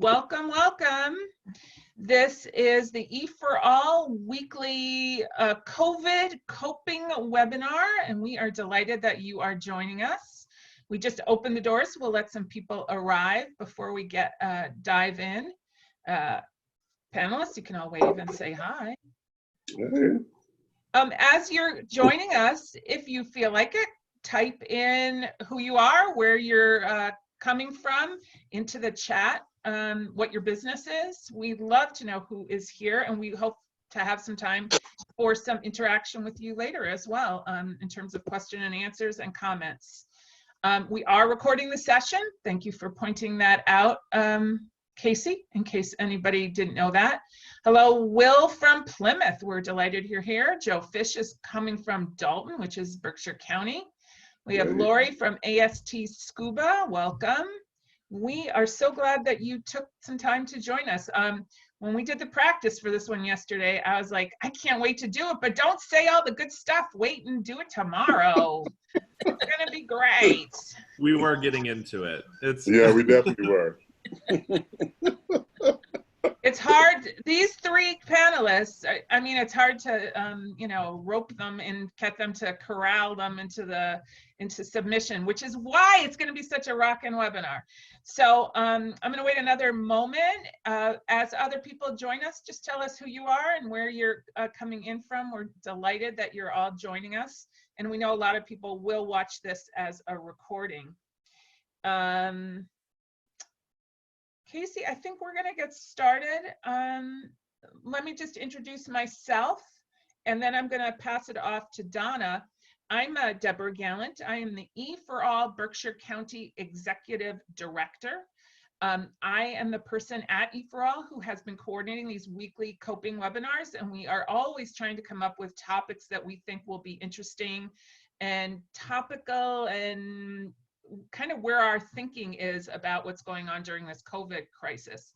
Welcome, welcome. This is the EforAll weekly COVID coping webinar, and we are delighted that you are joining us. We just opened the doors, so we'll let some people arrive before we dive in. Panelists, you can all wave and say hi. As you're joining us, if you feel like it, type in who you are, where you're coming from into the chat, what your business is. We'd love to know who is here, and we hope to have some time for some interaction with you later as well, in terms of question and answers and comments. We are recording the session. Thank you for pointing that out, Casey, in case anybody didn't know that. Hello, Will from Plymouth. We're delighted you're here. Joe Fish is coming from Dalton, which is Berkshire County. We have Lori from AST Scuba. Welcome. We are so glad that you took some time to join us. When we did the practice for this one yesterday, I was like, I can't wait to do it, but don't say all the good stuff. Wait and do it tomorrow. It's gonna be great. We were getting into it. Yeah, we definitely were. It's hard. These three panelists, I mean, it's hard to, rope them and get them to corral them into submission, which is why it's going to be such a rockin' webinar. So I'm going to wait another moment. As other people join us, just tell us who you are and where you're coming in from. We're delighted that you're all joining us. And we know a lot of people will watch this as a recording. Casey, I think we're going to get started. Let me just introduce myself, and then I'm going to pass it off to Donna. I'm Deborah Gallant. I am the EforAll Berkshire County Executive Director. I am the person at EforAll who has been coordinating these weekly coping webinars, and we are always trying to come up with topics that we think will be interesting and topical and kind of where our thinking is about what's going on during this COVID crisis.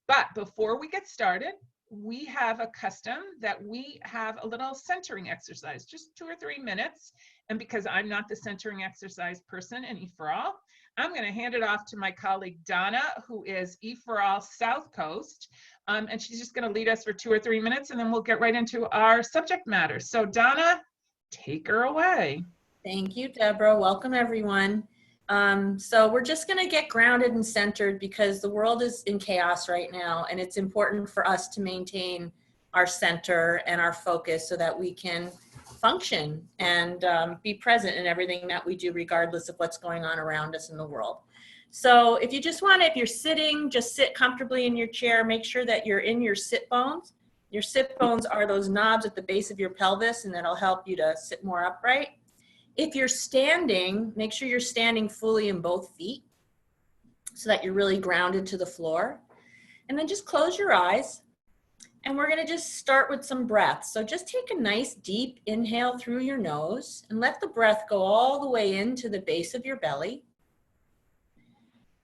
But before we get started, we have a custom that we have a little centering exercise, just 2 or 3 minutes. And because I'm not the centering exercise person in EforAll, I'm going to hand it off to my colleague Donna, who is EforAll South Coast. And she's just going to lead us for 2 or 3 minutes, and then we'll get right into our subject matter. So Donna, take her away. Thank you, Deborah. Welcome, everyone. So we're just going to get grounded and centered because the world is in chaos right now, and it's important for us to maintain our center and our focus so that we can function and be present in everything that we do, regardless of what's going on around us in the world. So if you just want to, if you're sitting, just sit comfortably in your chair. Make sure that you're in your sit bones. Your sit bones are those knobs at the base of your pelvis, and that'll help you to sit more upright. If you're standing, make sure you're standing fully in both feet so that you're really grounded to the floor. And then just close your eyes. And we're going to just start with some breaths. So just take a nice deep inhale through your nose and let the breath go all the way into the base of your belly.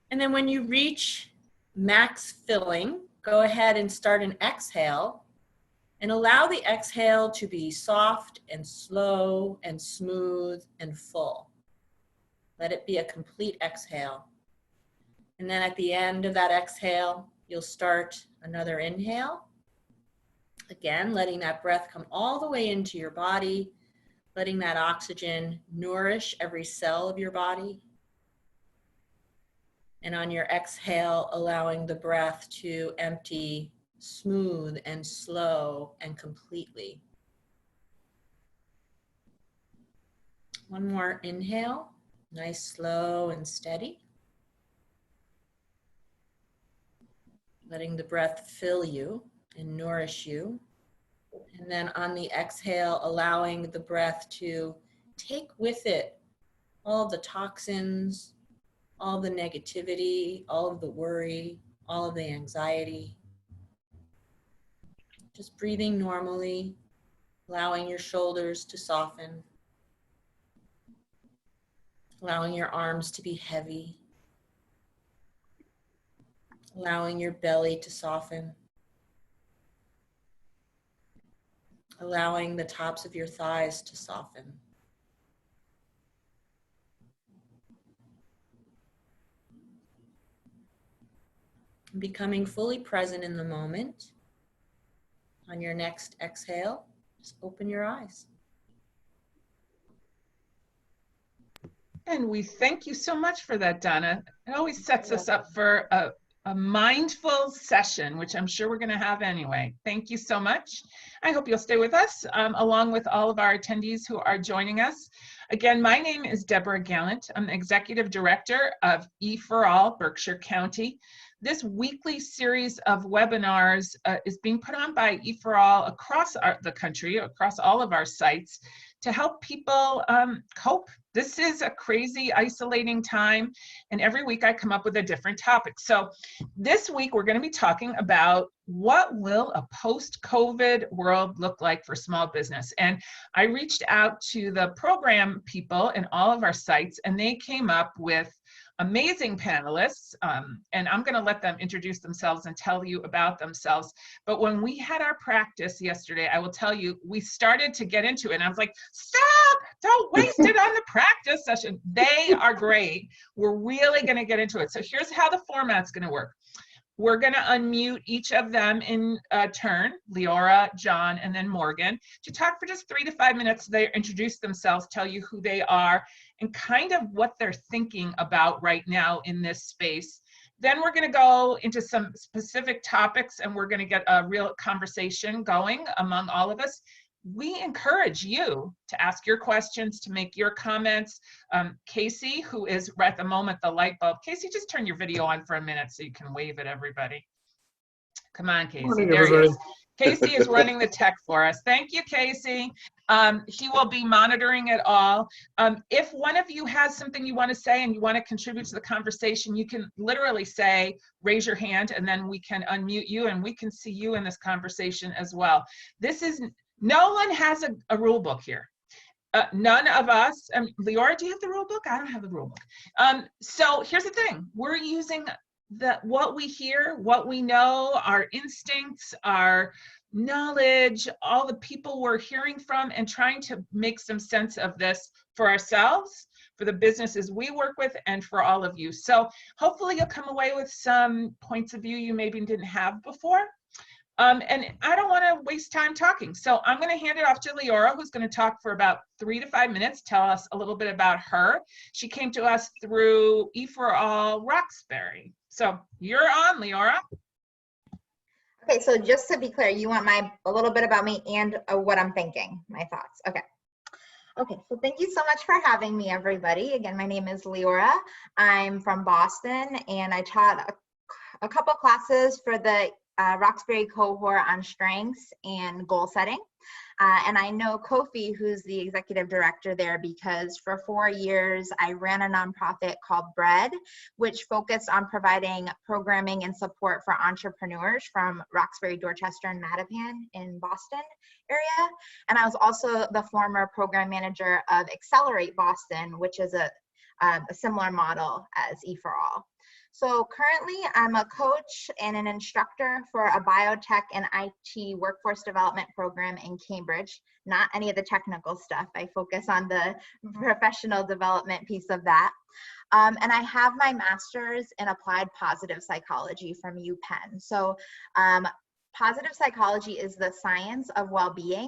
And then when you reach max filling, go ahead and start an exhale. And allow the exhale to be soft and slow and smooth and full. Let it be a complete exhale. And then at the end of that exhale, you'll start another inhale. Again, letting that breath come all the way into your body, letting that oxygen nourish every cell of your body. And on your exhale, allowing the breath to empty smooth and slow and completely. One more inhale, nice, slow and steady. Letting the breath fill you and nourish you. And then on the exhale, allowing the breath to take with it all of the toxins, all of the negativity, all of the worry, all of the anxiety. Just breathing normally, allowing your shoulders to soften, allowing your arms to be heavy, allowing your belly to soften, allowing the tops of your thighs to soften. Becoming fully present in the moment. On your next exhale, just open your eyes. And we thank you so much for that, Donna. It always sets us up for a mindful session, which I'm sure we're going to have anyway. Thank you so much. I hope you'll stay with us, along with all of our attendees who are joining us. Again, my name is Deborah Gallant. I'm the Executive Director of EforAll, Berkshire County. This weekly series of webinars is being put on by EforAll across the country, across all of our sites, to help people cope. This is a crazy, isolating time, and every week I come up with a different topic. So this week we're going to be talking about what will a post-COVID world look like for small business. And I reached out to the program people in all of our sites, and they came up with amazing panelists, and I'm going to let them introduce themselves and tell you about themselves. But when we had our practice yesterday, I will tell you, we started to get into it, and I was like, stop, don't waste it on the practice session. They are great. We're really going to get into it. So here's how the format's going to work. We're going to unmute each of them in turn, Leora, John, and then Morgan, to talk for just 3 to 5 minutes. They introduce themselves, tell you who they are, and kind of what they're thinking about right now in this space. Then we're going to go into some specific topics, and we're going to get a real conversation going among all of us. We encourage you to ask your questions, to make your comments. Casey, who is at the moment the light bulb. Casey, just turn your video on for a minute so you can wave at everybody. Come on, Casey. Morning, there everybody. he is. Casey is running the tech for us. Thank you, Casey. He will be monitoring it all. If one of you has something you want to say and you want to contribute to the conversation, you can literally say, raise your hand, and then we can unmute you and we can see you in this conversation as well. This is, no one has a rule book here. None of us, Leora, do you have the rule book? I don't have the rule book. So here's the thing, we're using what we hear, what we know, our instincts, our knowledge, all the people we're hearing from, and trying to make some sense of this for ourselves, for the businesses we work with, and for all of you. So hopefully you'll come away with some points of view you maybe didn't have before. And I don't want to waste time talking. So I'm going to hand it off to Leora, who's going to talk for about 3 to 5 minutes, tell us a little bit about her. She came to us through EforAll Roxbury. So you're on, Leora. Okay, so just to be clear, you want a little bit about me and what I'm thinking, my thoughts. Okay. Okay, so thank you so much for having me, everybody. Again, my name is Leora. I'm from Boston, and I taught a couple classes for the Roxbury cohort on strengths and goal setting. And I know Kofi, who's the executive director there, because for 4 years I ran a nonprofit called Bread, which focused on providing programming and support for entrepreneurs from Roxbury, Dorchester, and Mattapan in Boston area. And I was also the former program manager of Accelerate Boston, which is a similar model as EforAll. So currently I'm a coach and an instructor for a biotech and IT workforce development program in Cambridge. Not any of the technical stuff. I focus on the professional development piece of that. And I have my master's in applied positive psychology from UPenn. So positive psychology is the science of well-being.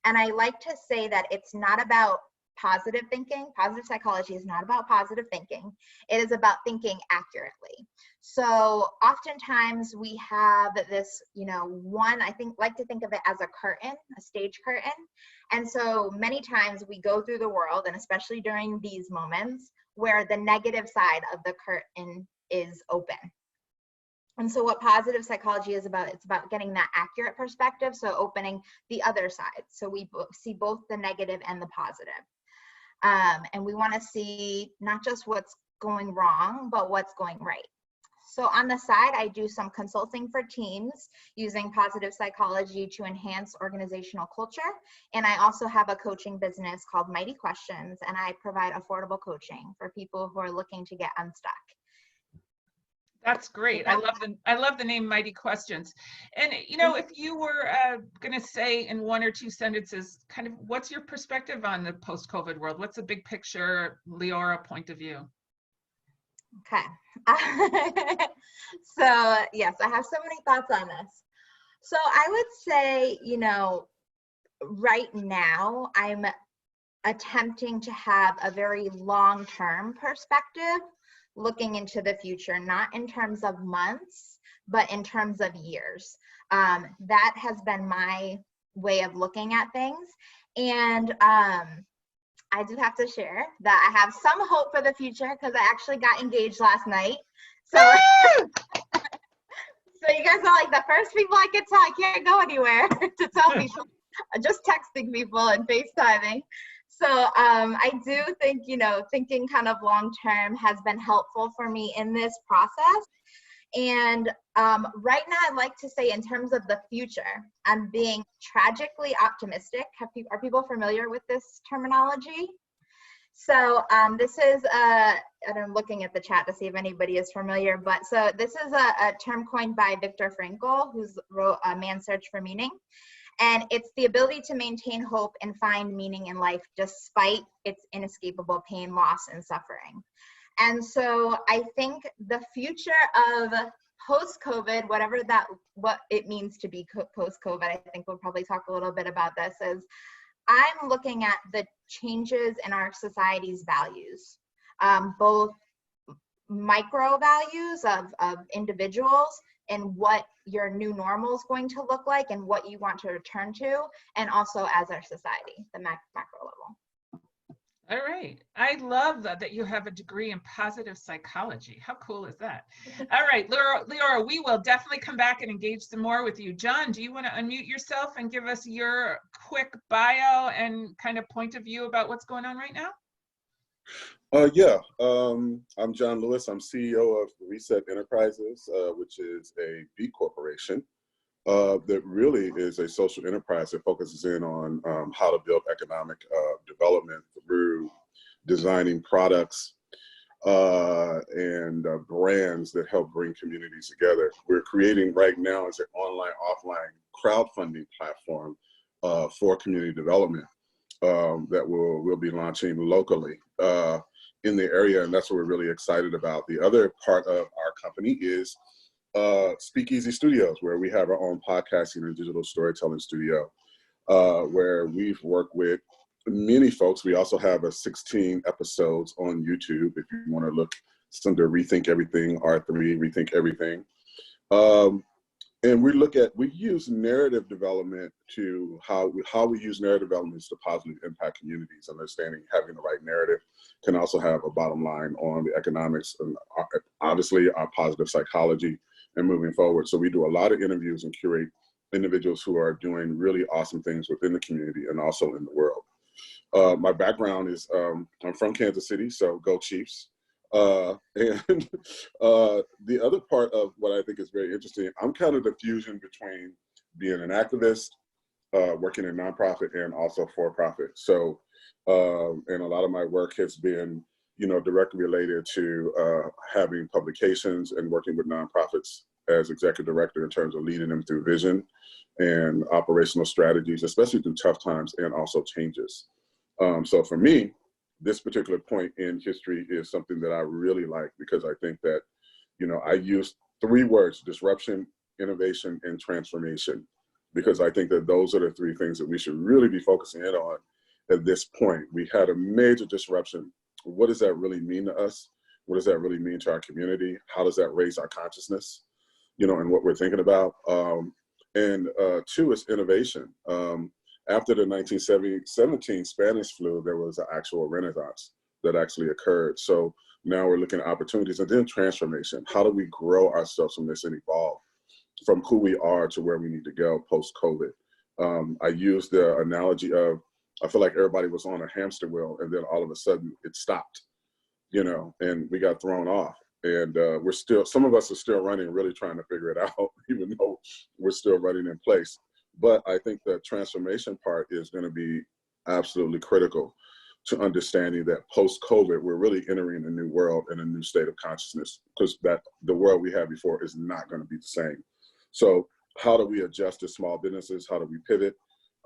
And I like to say that it's not about positive thinking. Positive psychology is not about positive thinking. It is about thinking accurately. So oftentimes we have this, I like to think of it as a curtain, a stage curtain. And so many times we go through the world, and especially during these moments, where the negative side of the curtain is open. And so what positive psychology is about, it's about getting that accurate perspective, so opening the other side. So we see both the negative and the positive. And we want to see not just what's going wrong, but what's going right. So on the side, I do some consulting for teams using positive psychology to enhance organizational culture. And I also have a coaching business called Mighty Questions, and I provide affordable coaching for people who are looking to get unstuck. That's great. I love the name Mighty Questions. And if you were going to say in 1 or 2 sentences, kind of what's your perspective on the post-COVID world? What's the big picture, Leora, point of view? Okay. So yes, I have so many thoughts on this. So I would say, right now I'm attempting to have a very long-term perspective, looking into the future, not in terms of months, but in terms of years. That has been my way of looking at things. And I do have to share that I have some hope for the future because I actually got engaged last night. So, so you guys are like the first people I could tell I can't go anywhere to tell people, just texting people and FaceTiming. So I do think, thinking kind of long term has been helpful for me in this process. And right now, I'd like to say in terms of the future, I'm being tragically optimistic. Are people familiar with this terminology? So this is, and I'm looking at the chat to see if anybody is familiar, but so this is a term coined by Viktor Frankl, who's wrote Man's Search for Meaning. And it's the ability to maintain hope and find meaning in life despite its inescapable pain, loss, and suffering. And so I think the future of post-COVID, what it means to be post-COVID, I think we'll probably talk a little bit about this, is I'm looking at the changes in our society's values, both micro values of individuals and what your new normal is going to look like and what you want to return to, and also as our society, the macro level. All right. I love that you have a degree in positive psychology. How cool is that? All right, Leora, we will definitely come back and engage some more with you. John, do you want to unmute yourself and give us your quick bio and kind of point of view about what's going on right now? Yeah, I'm John Lewis. I'm CEO of Reset Enterprises, which is a B corporation that really is a social enterprise that focuses in on how to build economic development through designing products and brands that help bring communities together. We're creating right now is an online, offline crowdfunding platform for community development that we'll be launching locally in the area, and that's what we're really excited about. The other part of our company is Speakeasy Studios, where we have our own podcasting and digital storytelling studio, where we've worked with many folks. We also have 16 episodes on YouTube if you want to look. It's under Rethink Everything, R3, Rethink Everything. And we use narrative development to how we use narrative development to positively impact communities. Understanding having the right narrative can also have a bottom line on the economics and obviously our positive psychology and moving forward. So we do a lot of interviews and curate individuals who are doing really awesome things within the community and also in the world. My background is I'm from Kansas City, so go Chiefs. And the other part of what I think is very interesting, I'm kind of the fusion between being an activist, working in nonprofit, and also for-profit. So, and a lot of my work has been, directly related to having publications and working with nonprofits as executive director in terms of leading them through vision and operational strategies, especially through tough times and also changes. So for me, this particular point in history is something that I really like because I think that, I use 3 words: disruption, innovation, and transformation, because I think that those are the 3 things that we should really be focusing in on at this point. We had a major disruption. What does that really mean to us? What does that really mean to our community? How does that raise our consciousness, and what we're thinking about? And 2 is innovation. After the 1917 Spanish flu, there was an actual renaissance that actually occurred. So now we're looking at opportunities, and then transformation. How do we grow ourselves from this and evolve from who we are to where we need to go post-COVID? I use the analogy of, I feel like everybody was on a hamster wheel and then all of a sudden it stopped, and we got thrown off. And some of us are still running, really trying to figure it out, even though we're still running in place. But I think the transformation part is going to be absolutely critical to understanding that post-COVID, we're really entering a new world and a new state of consciousness, because the world we had before is not going to be the same. So how do we adjust to small businesses? How do we pivot?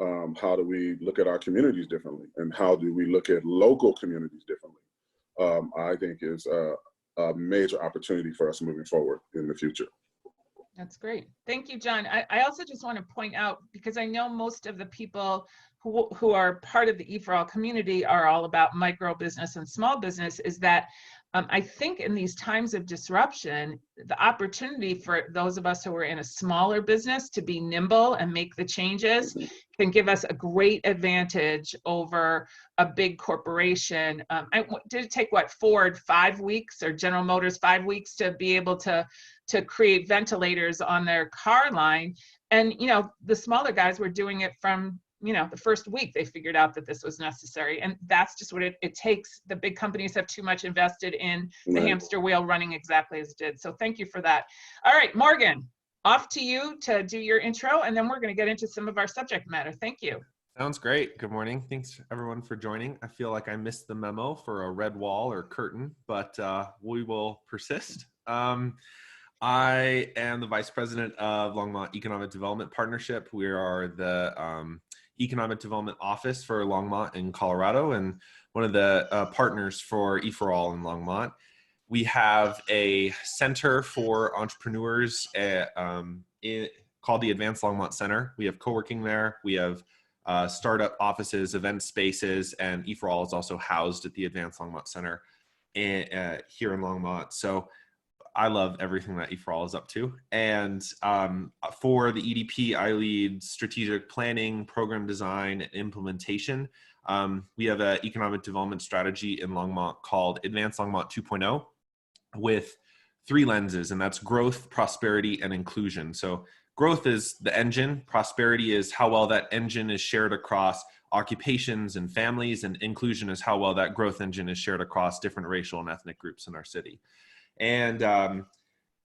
How do we look at our communities differently? And how do we look at local communities differently? I think is a major opportunity for us moving forward in the future. That's great. Thank you, John. I also just want to point out, because I know most of the people who are part of the EforAll community are all about micro business and small business, is that I think in these times of disruption, the opportunity for those of us who are in a smaller business to be nimble and make the changes can give us a great advantage over a big corporation. Did it take what, Ford 5 weeks, or General Motors 5 weeks to be able to create ventilators on their car line? And the smaller guys were doing it from the first week. They figured out that this was necessary, and that's just what it takes. The big companies have too much invested in the hamster wheel running exactly as it did. So thank you for that. All right, Morgan, off to you to do your intro, and then we're going to get into some of our subject matter. Thank you. Sounds great. Good morning. Thanks everyone for joining. I feel like I missed the memo for a red wall or curtain, but we will persist. I am the Vice President of Longmont Economic Development Partnership. We are the Economic Development Office for Longmont in Colorado, and one of the partners for EforAll in Longmont. We have a center for entrepreneurs called the Advanced Longmont Center. We have co-working there. We have startup offices, event spaces, and EforAll is also housed at the Advanced Longmont Center here in Longmont. So I love everything that EforAll is up to. And for the EDP, I lead strategic planning, program design, and implementation. We have an economic development strategy in Longmont called Advanced Longmont 2.0 with 3 lenses, and that's growth, prosperity, and inclusion. So growth is the engine. Prosperity is how well that engine is shared across occupations and families, and inclusion is how well that growth engine is shared across different racial and ethnic groups in our city. And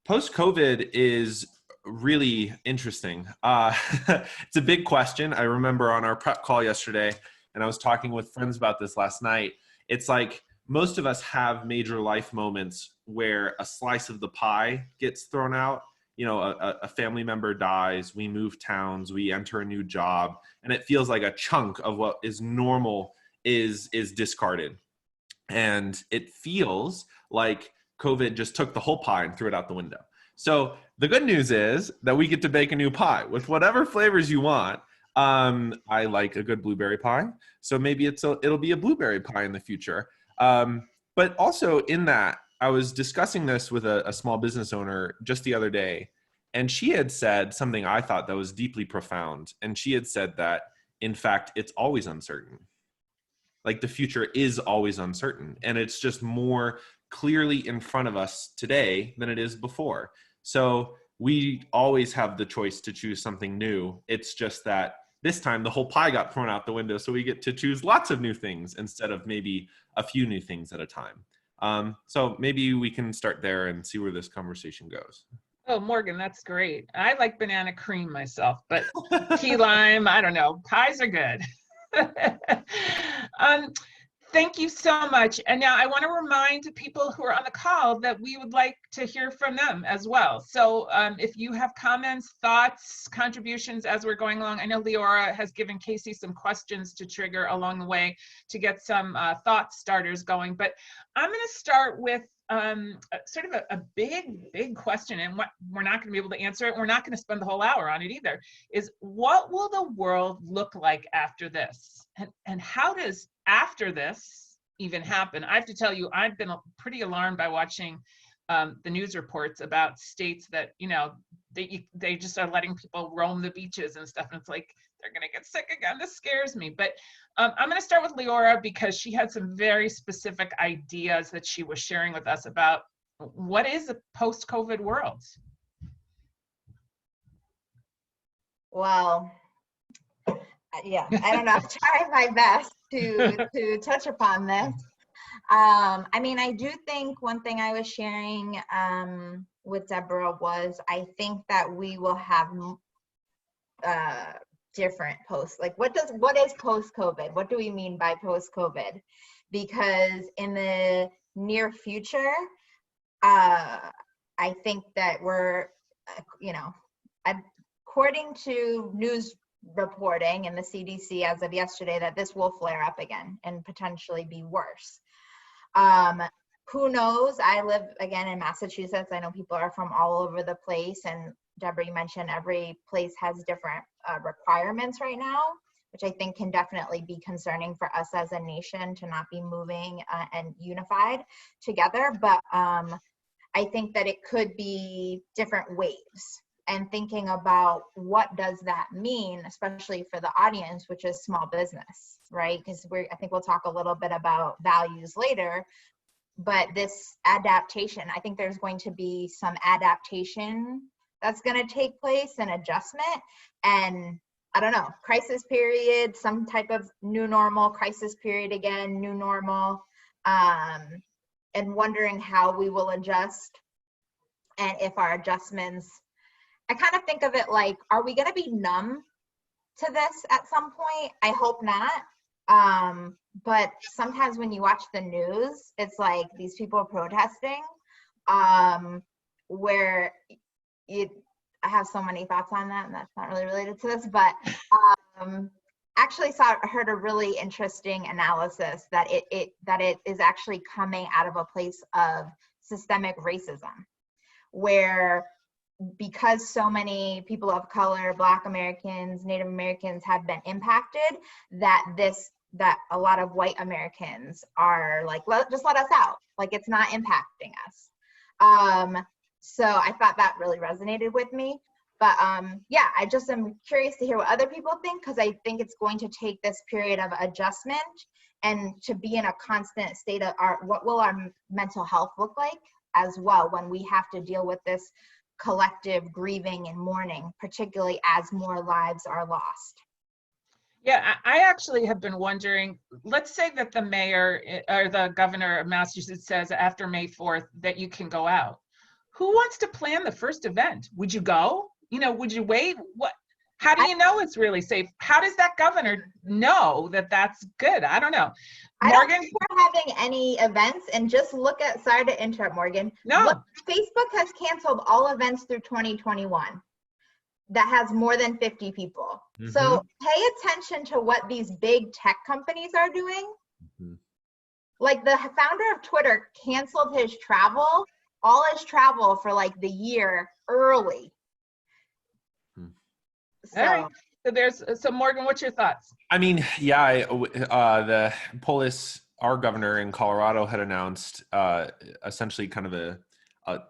post-COVID is really interesting. It's a big question. I remember on our prep call yesterday, and I was talking with friends about this last night. It's like most of us have major life moments where a slice of the pie gets thrown out. A family member dies, we move towns, we enter a new job, and it feels like a chunk of what is normal is discarded. And it feels like COVID just took the whole pie and threw it out the window. So the good news is that we get to bake a new pie with whatever flavors you want. I like a good blueberry pie, so maybe it'll be a blueberry pie in the future. But also in that, I was discussing this with a small business owner just the other day, and she had said something I thought that was deeply profound. And she had said that, in fact, it's always uncertain. Like the future is always uncertain, and it's just more clearly in front of us today than it is before. So we always have the choice to choose something new. It's just that this time the whole pie got thrown out the window, so we get to choose lots of new things instead of maybe a few new things at a time. So maybe we can start there and see where this conversation goes. Oh, Morgan, that's great. I like banana cream myself, but key lime, I don't know. Pies are good. Thank you so much. And now I want to remind people who are on the call that we would like to hear from them as well. So if you have comments, thoughts, contributions as we're going along, I know Leora has given Casey some questions to trigger along the way to get some thought starters going. But I'm going to start with sort of a big question, and what we're not going to be able to answer it. We're not going to spend the whole hour on it either, is what will the world look like after this? And how does after this even happen? I have to tell you, I've been pretty alarmed by watching the news reports about states that, they just are letting people roam the beaches and stuff. And it's like, they're going to get sick again. This scares me. But I'm going to start with Leora, because she had some very specific ideas that she was sharing with us about what is a post-COVID world. Well, yeah, I don't know. I'm trying my best to touch upon this. I mean, I do think one thing I was sharing with Deborah was, I think that we will have different posts. Like, what is post-COVID? What do we mean by post-COVID? Because in the near future, I think that we're, according to news reporting and the CDC as of yesterday, that this will flare up again and potentially be worse. who knows? I live again in Massachusetts. I know people are from all over the place, and Deborah, you mentioned every place has different requirements right now, which I think can definitely be concerning for us as a nation to not be moving and unified together. But I think that it could be different waves, and thinking about what does that mean, especially for the audience, which is small business, right? Because I think we'll talk a little bit about values later, but this adaptation, I think there's going to be some adaptation that's going to take place, and adjustment, and I don't know, crisis period, some type of new normal, crisis period again, new normal, and wondering how we will adjust, and if our adjustments, I kind of think of it like, are we going to be numb to this at some point? I hope not. But sometimes when you watch the news, it's like these people are protesting, where I have so many thoughts on that, and that's not really related to this, but actually heard a really interesting analysis that it is actually coming out of a place of systemic racism, where because so many people of color, Black Americans, Native Americans have been impacted, that a lot of white Americans are like, just let us out. Like, it's not impacting us. So I thought that really resonated with me. But yeah, I just am curious to hear what other people think, because I think it's going to take this period of adjustment and to be in a constant state of what will our mental health look like as well when we have to deal with this collective grieving and mourning, particularly as more lives are lost. Yeah, I actually have been wondering, let's say that the mayor or the governor of Massachusetts says after May 4th that you can go out. Who wants to plan the first event? Would you go? Would you wait? How do you know it's really safe? How does that governor know that that's good? I don't know. I Morgan? don't think we're having any events, and just look at, sorry to interrupt, Morgan. No. Look, Facebook has canceled all events through 2021 that has more than 50 people. Mm-hmm. So pay attention to what these big tech companies are doing. Mm-hmm. Like the founder of Twitter canceled all his travel for like the year early. So, All right. So Morgan, what's your thoughts? I mean, yeah, the Polis, our governor in Colorado, had announced essentially kind of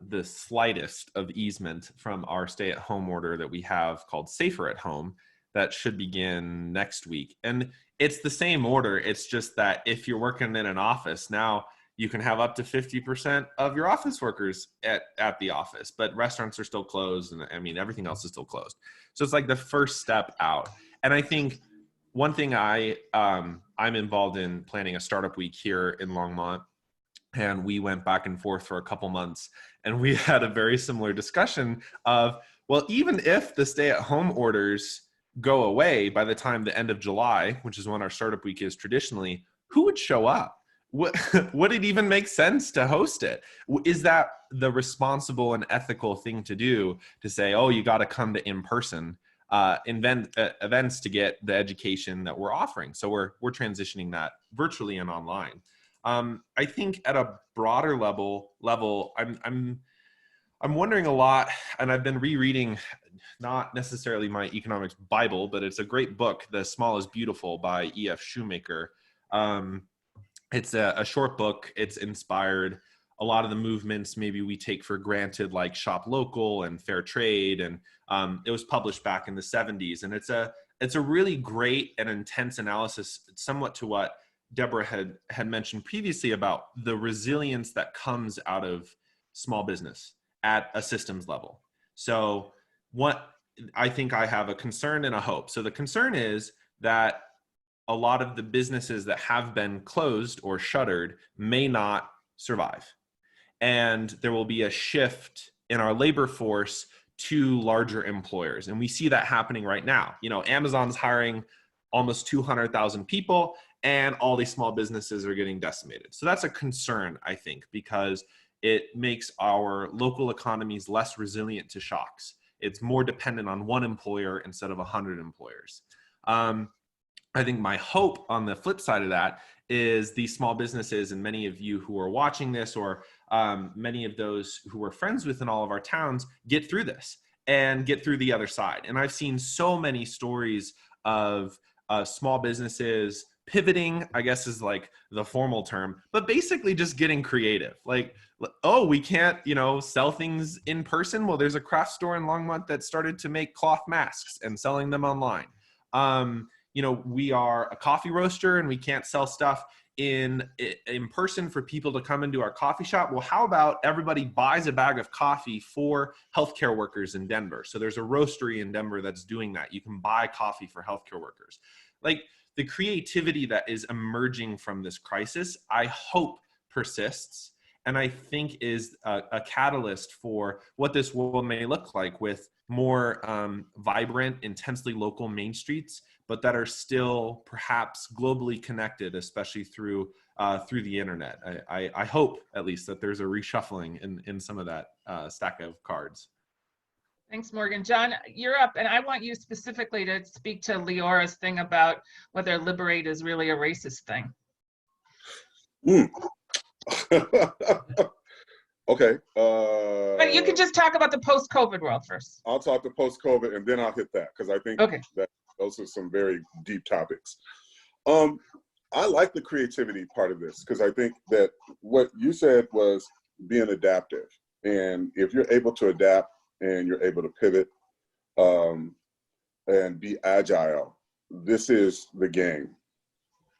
the slightest of easement from our stay-at-home order that we have called Safer at Home that should begin next week. And it's the same order. It's just that if you're working in an office now, you can have up to 50% of your office workers at the office, but restaurants are still closed, and I mean, everything else is still closed. So it's like the first step out. And I think one thing I'm involved in planning a startup week here in Longmont, and we went back and forth for a couple months, and we had a very similar discussion of, well, even if the stay-at-home orders go away by the time the end of July, which is when our startup week is traditionally, who would show up? Would it even make sense to host it? Is that the responsible and ethical thing to do, to say, oh, you got to come to in-person events to get the education that we're offering? So we're transitioning that virtually and online. I think at a broader level, I'm wondering a lot, and I've been rereading, not necessarily my economics Bible, but it's a great book, The Small is Beautiful by E.F. Shoemaker. It's a short book. It's inspired a lot of the movements maybe we take for granted, like shop local and fair trade. And it was published back in the 70s. And it's a really great and intense analysis, somewhat to what Deborah had mentioned previously about the resilience that comes out of small business at a systems level. So what I think I have a concern and a hope. So the concern is that a lot of the businesses that have been closed or shuttered may not survive. And there will be a shift in our labor force to larger employers. And we see that happening right now. Amazon's hiring almost 200,000 people, and all these small businesses are getting decimated. So that's a concern, I think, because it makes our local economies less resilient to shocks. It's more dependent on one employer instead of 100 employers. I think my hope on the flip side of that is these small businesses, and many of you who are watching this, or many of those who we're friends with in all of our towns, get through this and get through the other side. And I've seen so many stories of small businesses pivoting, I guess is like the formal term, but basically just getting creative. Like, oh, we can't, sell things in person. Well, there's a craft store in Longmont that started to make cloth masks and selling them online. We are a coffee roaster and we can't sell stuff in person for people to come into our coffee shop. Well, how about everybody buys a bag of coffee for healthcare workers in Denver? So there's a roastery in Denver that's doing that. You can buy coffee for healthcare workers. Like, the creativity that is emerging from this crisis, I hope persists, and I think is a catalyst for what this world may look like, with more vibrant, intensely local main streets, but that are still perhaps globally connected, especially through the internet. I hope, at least, that there's a reshuffling in some of that stack of cards. Thanks, Morgan. John, you're up, and I want you specifically to speak to Leora's thing about whether liberate is really a racist thing. Okay. But you can just talk about the post-COVID world first. I'll talk to post-COVID, and then I'll hit that, because I think that those are some very deep topics. I like the creativity part of this, because I think that what you said was being adaptive. And if you're able to adapt and you're able to pivot and be agile, this is the game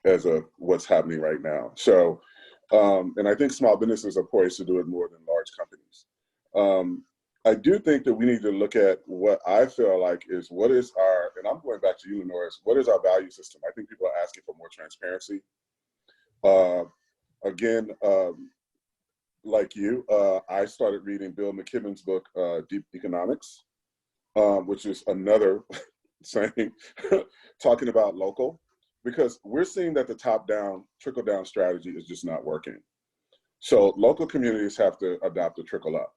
as of what's happening right now. So, and I think small businesses are poised to do it more than large companies. I do think that we need to look at what I feel like is what is our, and I'm going back to you, Lenora, what is our value system? I think people are asking for more transparency. Again, like you, I started reading Bill McKibben's book, Deep Economics, which is another saying, talking about local, because we're seeing that the top-down, trickle-down strategy is just not working. So local communities have to adopt a trickle-up.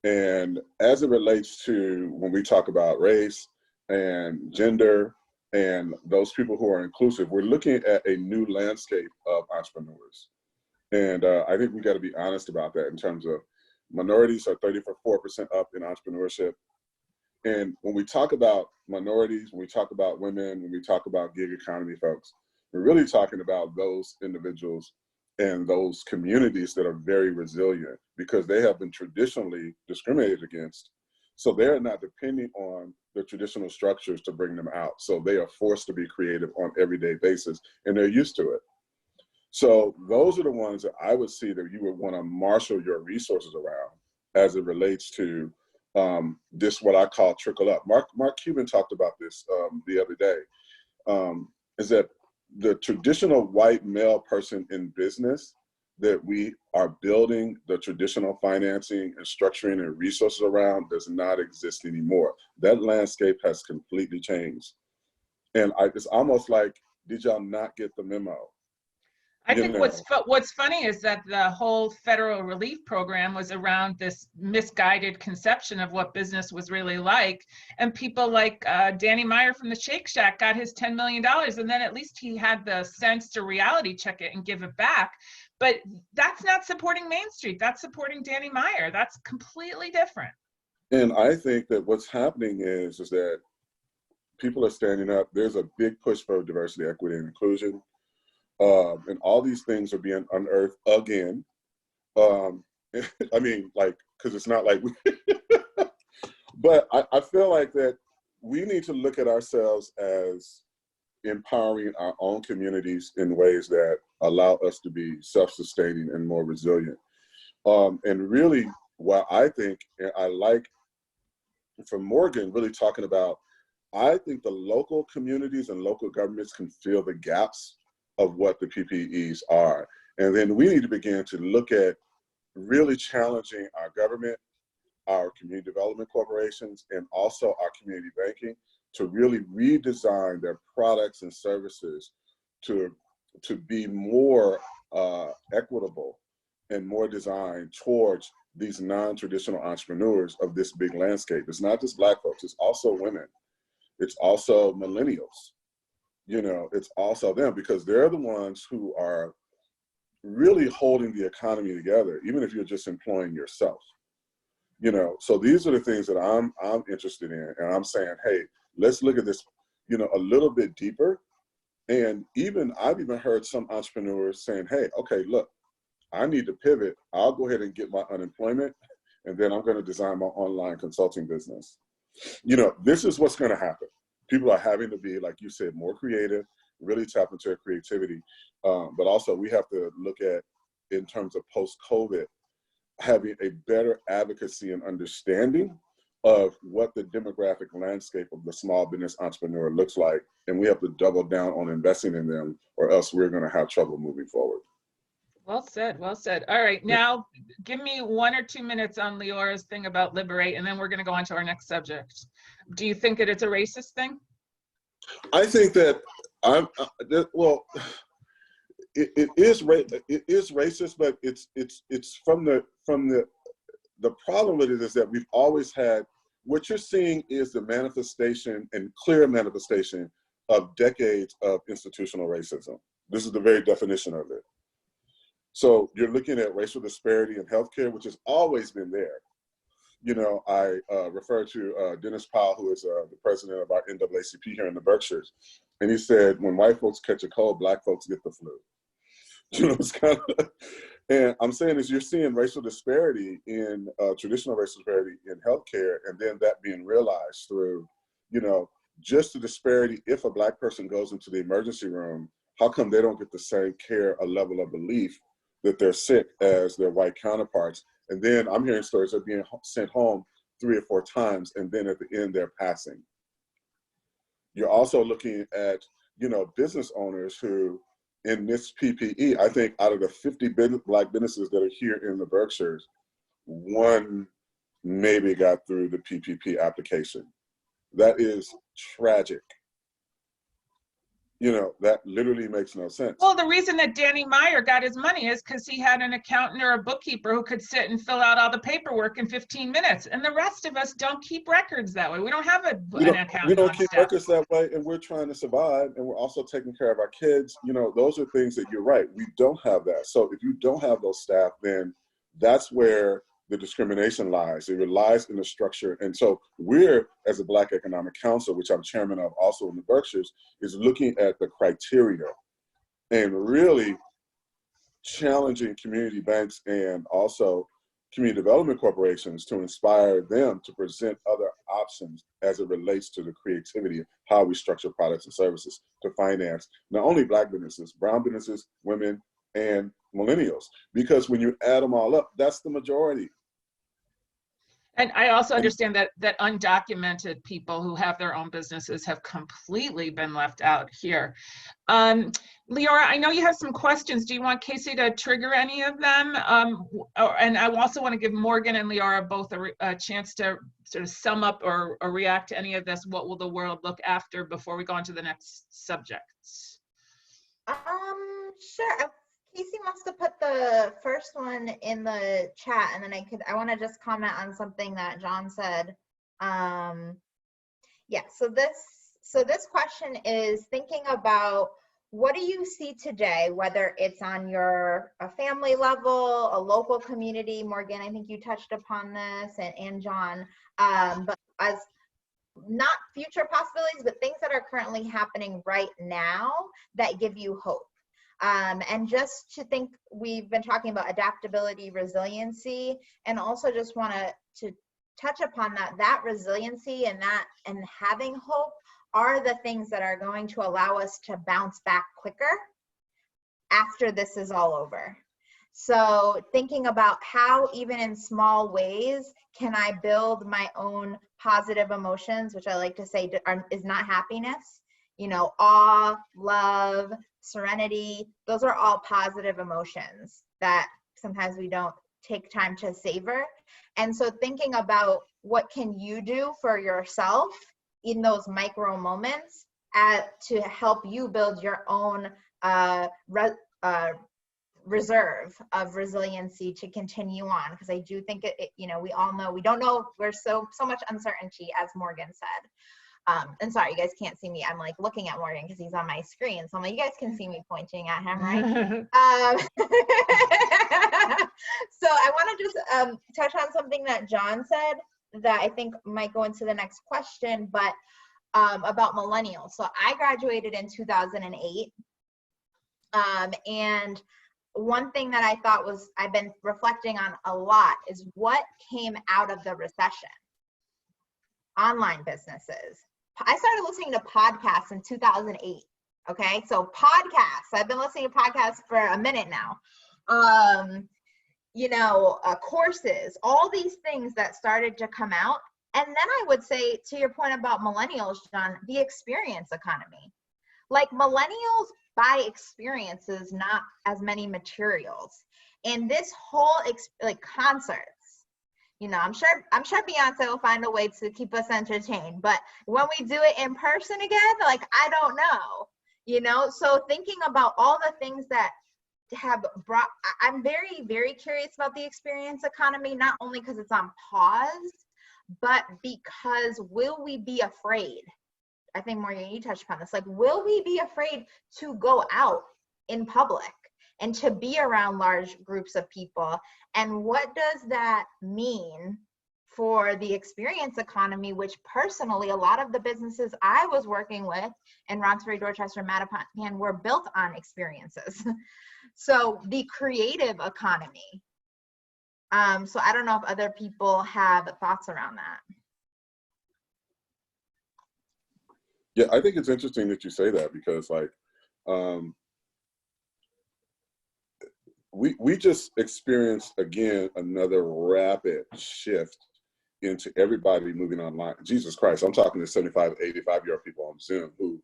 And as it relates to when we talk about race and gender and those people who are inclusive, we're looking at a new landscape of entrepreneurs. And I think we got to be honest about that in terms of minorities are 34% up in entrepreneurship. And when we talk about minorities, when we talk about women, when we talk about gig economy folks, we're really talking about those individuals and those communities that are very resilient, because they have been traditionally discriminated against. So they're not depending on the traditional structures to bring them out. So they are forced to be creative on an everyday basis, and they're used to it. So those are the ones that I would see that you would want to marshal your resources around as it relates to this, what I call trickle up. Mark Cuban talked about this the other day, is that the traditional white male person in business that we are building the traditional financing and structuring and resources around does not exist anymore. That landscape has completely changed. And it's almost like, did y'all not get the memo? I think what's funny is that the whole federal relief program was around this misguided conception of what business was really like. And people like Danny Meyer from the Shake Shack got his $10 million, and then at least he had the sense to reality check it and give it back. But that's not supporting Main Street. That's supporting Danny Meyer. That's completely different. And I think that what's happening is that people are standing up. There's a big push for diversity, equity, and inclusion. And all these things are being unearthed again. I mean, like, because it's not like we, but I feel like that we need to look at ourselves as empowering our own communities in ways that allow us to be self-sustaining and more resilient. And really, what I think, and I like from Morgan really talking about, I think the local communities and local governments can fill the gaps of what the PPEs are. And then we need to begin to look at really challenging our government, our community development corporations, and also our community banking to really redesign their products and services to be more equitable and more designed towards these non-traditional entrepreneurs of this big landscape. It's not just Black folks, it's also women. It's also millennials. You know, it's also them, because they're the ones who are really holding the economy together, even if you're just employing yourself. You know, so these are the things that I'm interested in, and I'm saying, hey, let's look at this, you know, a little bit deeper. And I've even heard some entrepreneurs saying, hey, okay, look, I need to pivot. I'll go ahead and get my unemployment, and then I'm going to design my online consulting business. You know, this is what's going to happen. People are having to be, like you said, more creative, really tap into their creativity. But also we have to look at, in terms of post-COVID, having a better advocacy and understanding of what the demographic landscape of the small business entrepreneur looks like. And we have to double down on investing in them, or else we're going to have trouble moving forward. Well said, well said. All right, now give me 1 or 2 minutes on Leora's thing about liberate, and then we're going to go on to our next subject. Do you think that it's a racist thing? I think that well, it is racist, but it's from the problem with it is that we've always had, what you're seeing is the manifestation and clear manifestation of decades of institutional racism. This is the very definition of it. So you're looking at racial disparity in healthcare, which has always been there. You know, I refer to Dennis Powell, who is the president of our NAACP here in the Berkshires. And he said, when white folks catch a cold, black folks get the flu. You know, it's kind of, and I'm saying is you're seeing racial disparity in traditional racial disparity in healthcare, and then that being realized through, you know, just the disparity. If a black person goes into the emergency room, how come they don't get the same care, a level of belief that they're sick as their white counterparts? And then I'm hearing stories of being sent home 3 or 4 times, and then at the end they're passing. You're also looking at, you know, business owners who, in this PPE, I think out of the 50 black businesses that are here in the Berkshires, 1 maybe got through the PPP application. That is tragic. You know, that literally makes no sense. Well, the reason that Danny Meyer got his money is because he had an accountant or a bookkeeper who could sit and fill out all the paperwork in 15 minutes. And the rest of us don't keep records that way. We don't have an accountant. We don't keep records that way, and we're trying to survive, and we're also taking care of our kids. You know, those are things that you're right. We don't have that. So if you don't have those staff, then that's where the discrimination lies. It lies in the structure. And so we're, as a Black Economic Council, which I'm chairman of also in the Berkshires, is looking at the criteria and really challenging community banks and also community development corporations to inspire them to present other options as it relates to the creativity of how we structure products and services to finance not only Black businesses, brown businesses, women, and millennials. Because when you add them all up, that's the majority. And I also understand that undocumented people who have their own businesses have completely been left out here. Leora, I know you have some questions. Do you want Casey to trigger any of them? And I also want to give Morgan and Leora both a chance to sort of sum up or react to any of this. What will the world look after before we go on to the next subjects? Sure. Casey must have put the first one in the chat, and then I want to just comment on something that John said. Yeah, so this question is thinking about, what do you see today, whether it's on a family level, a local community? Morgan, I think you touched upon this, and John, but as not future possibilities, but things that are currently happening right now that give you hope. And just to think, we've been talking about adaptability, resiliency, and also just want to touch upon that resiliency and having hope are the things that are going to allow us to bounce back quicker after this is all over. So thinking about how, even in small ways, can I build my own positive emotions, which I like to say is not happiness. You know, awe, love, serenity, those are all positive emotions that sometimes we don't take time to savor. And so thinking about what can you do for yourself in those micro moments to help you build your own reserve of resiliency to continue on. Because I do think you know, we all know, we don't know, there's so much uncertainty, as Morgan said. And sorry, you guys can't see me. I'm like looking at Morgan because he's on my screen. So I'm like, you guys can see me pointing at him, right? So I want to just touch on something that John said that I think might go into the next question, but about millennials. So I graduated in 2008. And one thing that I thought was, I've been reflecting on a lot, is what came out of the recession. Online businesses. I started listening to podcasts in 2008. Okay, so podcasts. I've been listening to podcasts for a minute now. Courses, all these things that started to come out. And then I would say, to your point about millennials, John, the experience economy. Like, millennials buy experiences, not as many materials. And this whole concerts. I'm sure Beyonce will find a way to keep us entertained, but when we do it in person again, I don't know, so thinking about all the things that have brought, I'm very, very curious about the experience economy, not only because it's on pause, but because will we be afraid? I think Morgan, you touched upon this, will we be afraid to go out in public and to be around large groups of people? And what does that mean for the experience economy, which personally, a lot of the businesses I was working with in Roxbury, Dorchester, Mattapan were built on experiences. So the creative economy. So I don't know if other people have thoughts around that. Yeah, I think it's interesting that you say that, because we just experienced, again, another rapid shift into everybody moving online. Jesus Christ, I'm talking to 75, 85-year-old people on Zoom who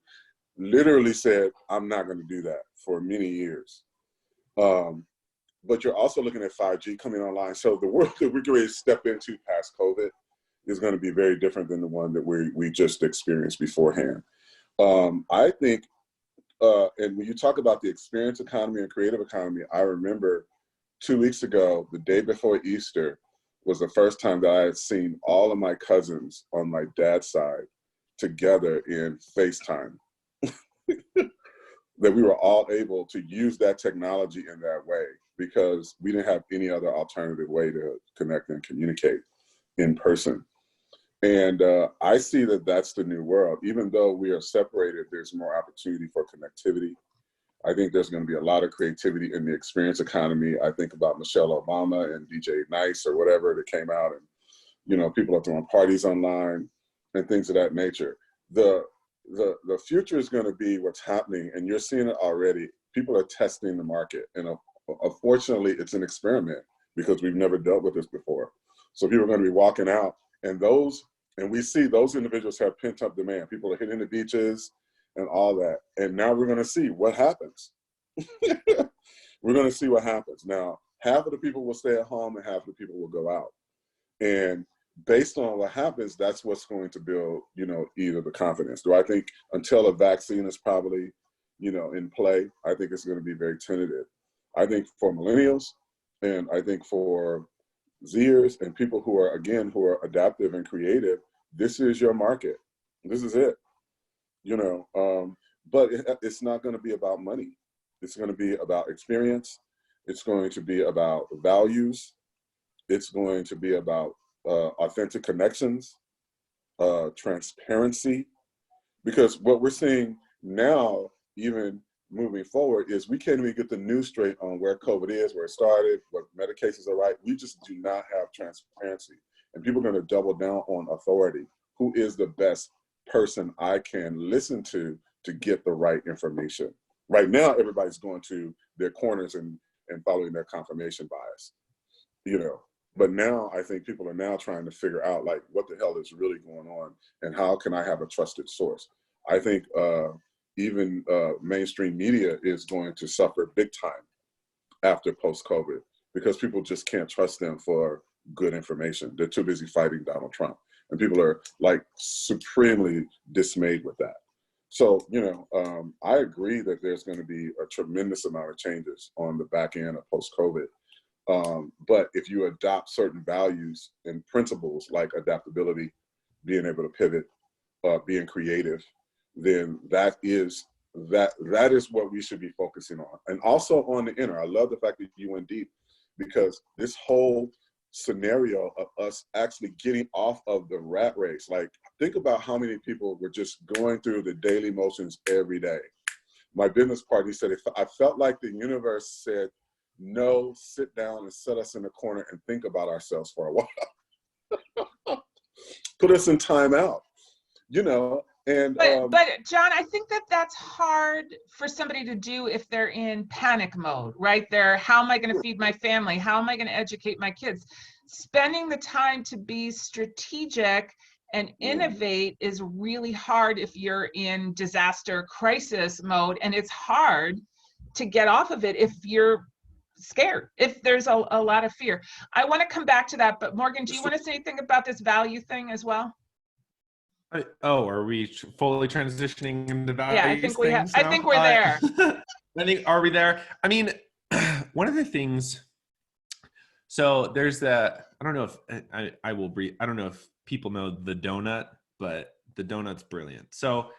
literally said, I'm not going to do that for many years. But you're also looking at 5G coming online. So the world that we're going to step into past COVID is going to be very different than the one that we just experienced beforehand. I think, and when you talk about the experience economy and creative economy, I remember 2 weeks ago, the day before Easter, was the first time that I had seen all of my cousins on my dad's side together in FaceTime. That we were all able to use that technology in that way, because we didn't have any other alternative way to connect and communicate in person. And I see that that's the new world. Even though we are separated, there's more opportunity for connectivity. I think there's going to be a lot of creativity in the experience economy. I think about Michelle Obama and DJ Nice or whatever that came out, and people are throwing parties online and things of that nature. The future is going to be what's happening, and you're seeing it already. People are testing the market, and unfortunately, it's an experiment because we've never dealt with this before. So people are going to be walking out, and we see those individuals have pent-up demand. People are hitting the beaches and all that, and now we're going to see what happens. We're going to see what happens. Now, half of the people will stay at home, and half of the people will go out, and based on what happens, that's what's going to build, either the confidence. Do I think until a vaccine is probably, in play, I think it's going to be very tentative. I think for millennials, and I think for Zers and people who are adaptive and creative, this is your market. This is it, but it's not going to be about money. It's going to be about experience. It's going to be about values. It's going to be about authentic connections, transparency, because what we're seeing now, even moving forward, is we can't even get the news straight on where COVID is, where it started, what medications are right. We just do not have transparency, and people are going to double down on authority. Who is the best person I can listen to get the right information? Right now, everybody's going to their corners and following their confirmation bias, But now I think people are now trying to figure out, what the hell is really going on, and how can I have a trusted source? I think even mainstream media is going to suffer big time after post-COVID, because people just can't trust them for good information. They're too busy fighting Donald Trump, and people are supremely dismayed with that. So, I agree that there's going to be a tremendous amount of changes on the back end of post-COVID. But if you adopt certain values and principles like adaptability, being able to pivot, being creative, then that is what we should be focusing on. And also on the inner. I love the fact that you went deep, because this whole scenario of us actually getting off of the rat race, like think about how many people were just going through the daily motions every day. My business partner, he said, I felt like the universe said, no, sit down and set us in a corner and think about ourselves for a while. Put us in time out, you know. And but John, I think that that's hard for somebody to do if they're in panic mode, right? They're, how am I going to feed my family? How am I going to educate my kids? Spending the time to be strategic and innovate is really hard if you're in disaster crisis mode, and it's hard to get off of it if you're scared, if there's a lot of fear. I want to come back to that, but Morgan, do you want to say anything about this value thing as well? Are we fully transitioning into value? Yeah, I think we have. I think we're there. Are we there? I mean, one of the things. So there's that. I don't know if I will brief. I don't know if people know the donut, but the donut's brilliant. So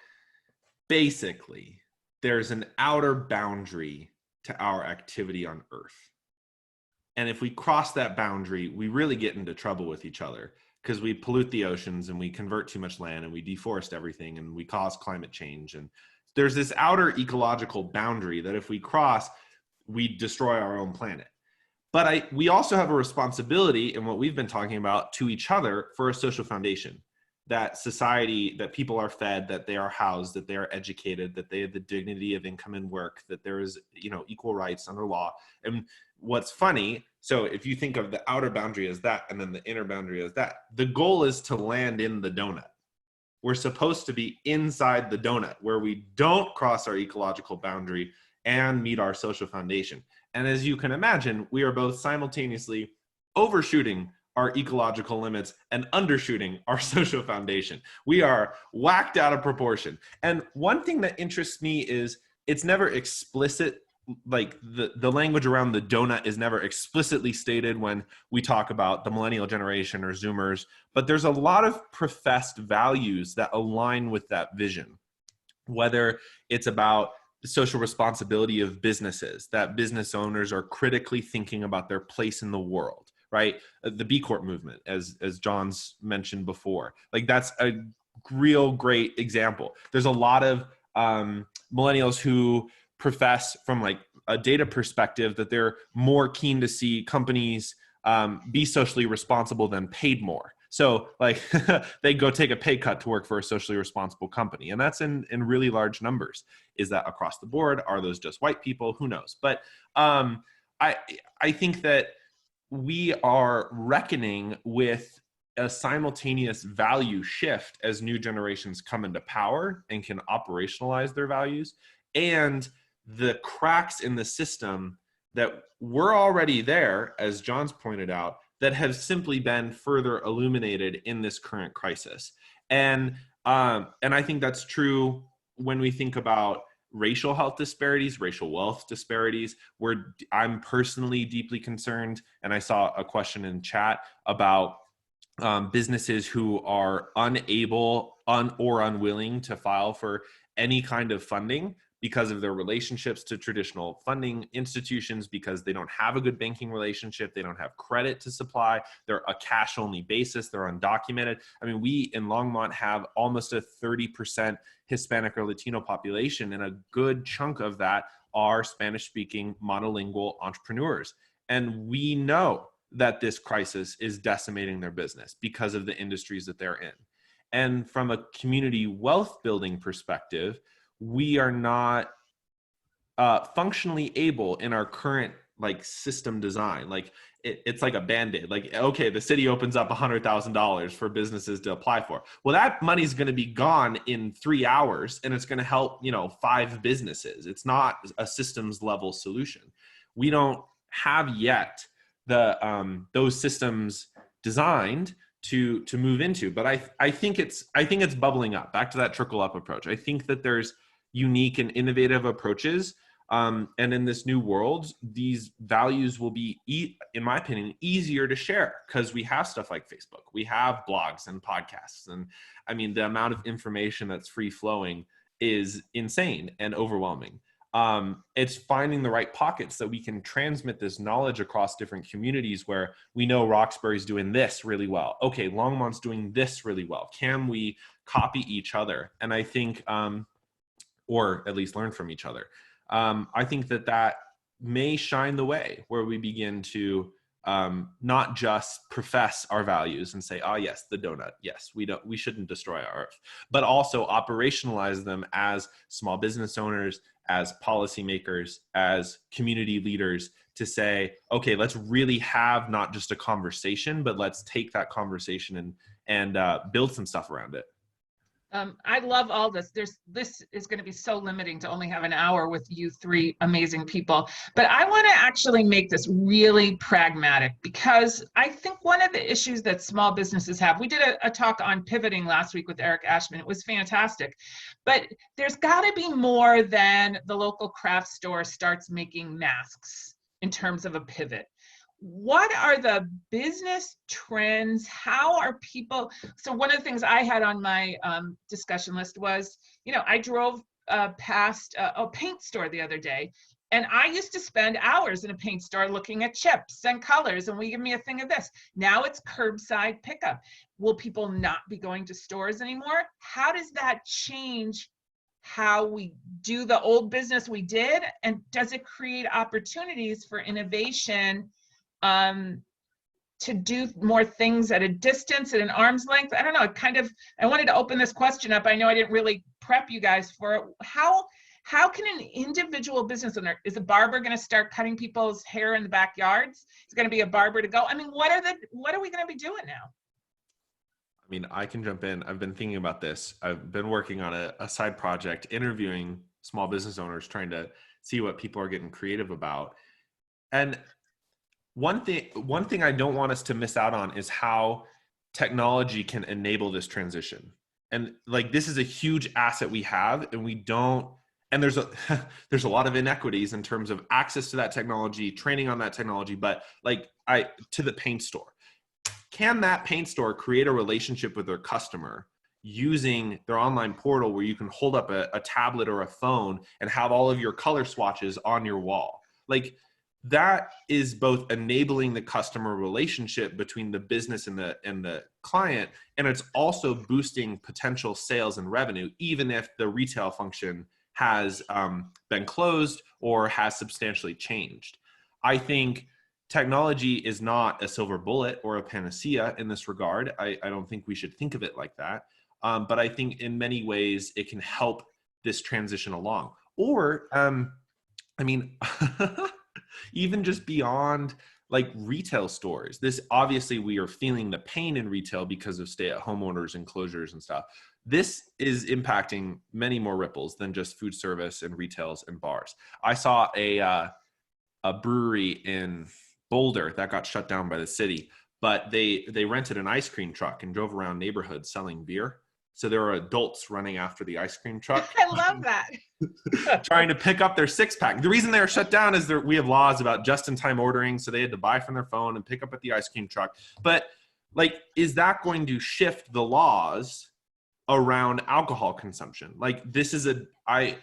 basically, there's an outer boundary to our activity on Earth, and if we cross that boundary, we really get into trouble with each other, because we pollute the oceans and we convert too much land and we deforest everything and we cause climate change. And there's this outer ecological boundary that if we cross, we destroy our own planet. But we also have a responsibility in what we've been talking about to each other for a social foundation, that society, that people are fed, that they are housed, that they are educated, that they have the dignity of income and work, that there is, equal rights under law. And what's funny, so if you think of the outer boundary as that, and then the inner boundary as that, the goal is to land in the donut. We're supposed to be inside the donut, where we don't cross our ecological boundary and meet our social foundation. And as you can imagine, we are both simultaneously overshooting our ecological limits and undershooting our social foundation. We are whacked out of proportion. And one thing that interests me is it's never explicit, like the language around the donut is never explicitly stated when we talk about the millennial generation or Zoomers, but there's a lot of professed values that align with that vision, whether it's about the social responsibility of businesses, that business owners are critically thinking about their place in the world, right? The B Corp movement, as John's mentioned before, like that's a real great example. There's a lot of millennials who profess from like a data perspective that they're more keen to see companies be socially responsible than paid more. So like they go take a pay cut to work for a socially responsible company. And that's in really large numbers. Is that across the board? Are those just white people? Who knows? But I think that we are reckoning with a simultaneous value shift as new generations come into power and can operationalize their values, and the cracks in the system that were already there, as John's pointed out, that have simply been further illuminated in this current crisis. And I think that's true when we think about racial health disparities, racial wealth disparities, where I'm personally deeply concerned. And I saw a question in chat about businesses who are unable or unwilling to file for any kind of funding because of their relationships to traditional funding institutions, because they don't have a good banking relationship, they don't have credit to supply, they're a cash-only basis, they're undocumented. I mean, we in Longmont have almost a 30% Hispanic or Latino population, and a good chunk of that are Spanish-speaking monolingual entrepreneurs. And we know that this crisis is decimating their business because of the industries that they're in. And from a community wealth building perspective, we are not functionally able in our current like system design. Like it's like a Band-Aid. Like, okay, the city opens up $100,000 for businesses to apply for. Well, that money's going to be gone in 3 hours, and it's going to help 5 businesses. It's not a systems level solution. We don't have yet the those systems designed to move into. But I think it's bubbling up. Back to that trickle up approach. I think that there's unique and innovative approaches And in this new world, these values will be, in my opinion, easier to share because we have stuff like Facebook, we have blogs and podcasts. And I mean, the amount of information that's free flowing is insane and overwhelming. It's finding the right pockets that we can transmit this knowledge across different communities where we know Roxbury's doing this really well. Okay, Longmont's doing this really well. Can we copy each other? And I think, or at least learn from each other. I think that may shine the way where we begin to not just profess our values and say, oh yes, the donut, yes, we shouldn't destroy our earth, but also operationalize them as small business owners, as policymakers, as community leaders to say, okay, let's really have not just a conversation, but let's take that conversation and build some stuff around it. I love all this. This is going to be so limiting to only have an hour with you three amazing people. But I want to actually make this really pragmatic because I think one of the issues that small businesses have, we did a talk on pivoting last week with Eric Ashman. It was fantastic. But there's got to be more than the local craft store starts making masks in terms of a pivot. What are the business trends? How are people? So one of the things I had on my discussion list was, I drove past a paint store the other day, and I used to spend hours in a paint store looking at chips and colors, and we give me a thing of this. Now it's curbside pickup. Will people not be going to stores anymore? How does that change how we do the old business we did? And does it create opportunities for innovation to do more things at a distance, at an arm's length? I don't know. I wanted to open this question up. I know I didn't really prep you guys for it. How can an individual business owner, is a barber going to start cutting people's hair in the backyards? Is going to be a barber to go? I mean, what are we going to be doing now? I mean, I can jump in. I've been thinking about this. I've been working on a side project, interviewing small business owners, trying to see what people are getting creative about. And one thing I don't want us to miss out on is how technology can enable this transition. And like, this is a huge asset we have, and we don't, and there's a lot of inequities in terms of access to that technology, training on that technology, but to the paint store. Can that paint store create a relationship with their customer using their online portal where you can hold up a tablet or a phone and have all of your color swatches on your wall? Like, that is both enabling the customer relationship between the business and the client, and it's also boosting potential sales and revenue, even if the retail function has been closed or has substantially changed. I think technology is not a silver bullet or a panacea in this regard. I don't think we should think of it like that. But I think in many ways it can help this transition along. Or, I mean, even just beyond like retail stores. This, obviously we are feeling the pain in retail because of stay-at-home orders and closures and stuff. This is impacting many more ripples than just food service and retails and bars. I saw a brewery in Boulder that got shut down by the city, but they rented an ice cream truck and drove around neighborhoods selling beer. So there were adults running after the ice cream truck. I love that. Trying to pick up their six-pack. The reason they were shut down is we have laws about just-in-time ordering, so they had to buy from their phone and pick up at the ice cream truck. But like, is that going to shift the laws around alcohol consumption? Like, this is I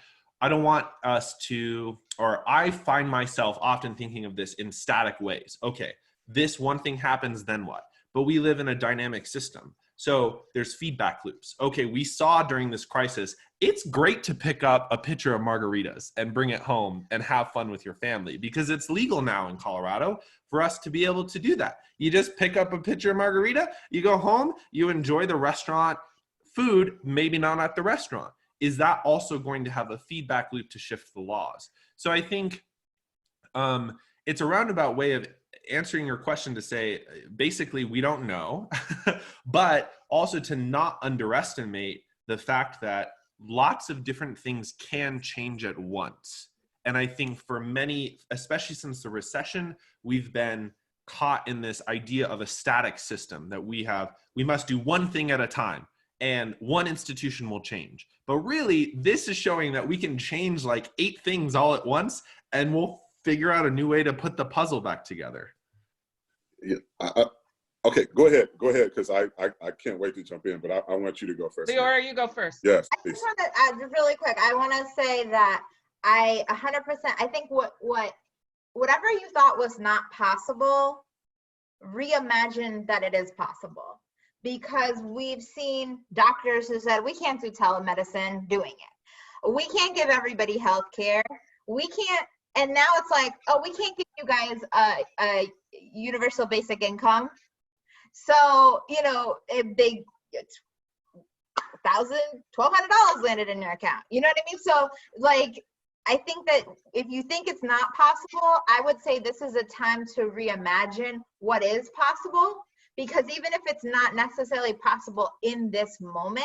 don't want us to, or I find myself often thinking of this in static ways. Okay, this one thing happens, then what? But we live in a dynamic system. So there's feedback loops. Okay, we saw during this crisis, it's great to pick up a pitcher of margaritas and bring it home and have fun with your family because it's legal now in Colorado for us to be able to do that. You just pick up a pitcher of margarita, you go home, you enjoy the restaurant food, maybe not at the restaurant. Is that also going to have a feedback loop to shift the laws? So I think it's a roundabout way of answering your question to say, basically, we don't know, but also to not underestimate the fact that lots of different things can change at once. And I think for many, especially since the recession, we've been caught in this idea of a static system that we must do one thing at a time. and one institution will change. But really, this is showing that we can change like 8 things all at once, and we'll figure out a new way to put the puzzle back together. Yeah. Okay, go ahead, because I can't wait to jump in, but I want you to go first. Leora, you go first. Yes, I please. just want to add really quick. I want to say that I 100%. I think whatever you thought was not possible, reimagine that it is possible, because we've seen doctors who said we can't do telemedicine doing it. We can't give everybody health care. We can't. And now it's like, oh, we can't give you guys a universal basic income. So, you know, it's $1,000, $1,200 landed in your account. You know what I mean? So, like, I think that if you think it's not possible, I would say this is a time to reimagine what is possible, because even if it's not necessarily possible in this moment,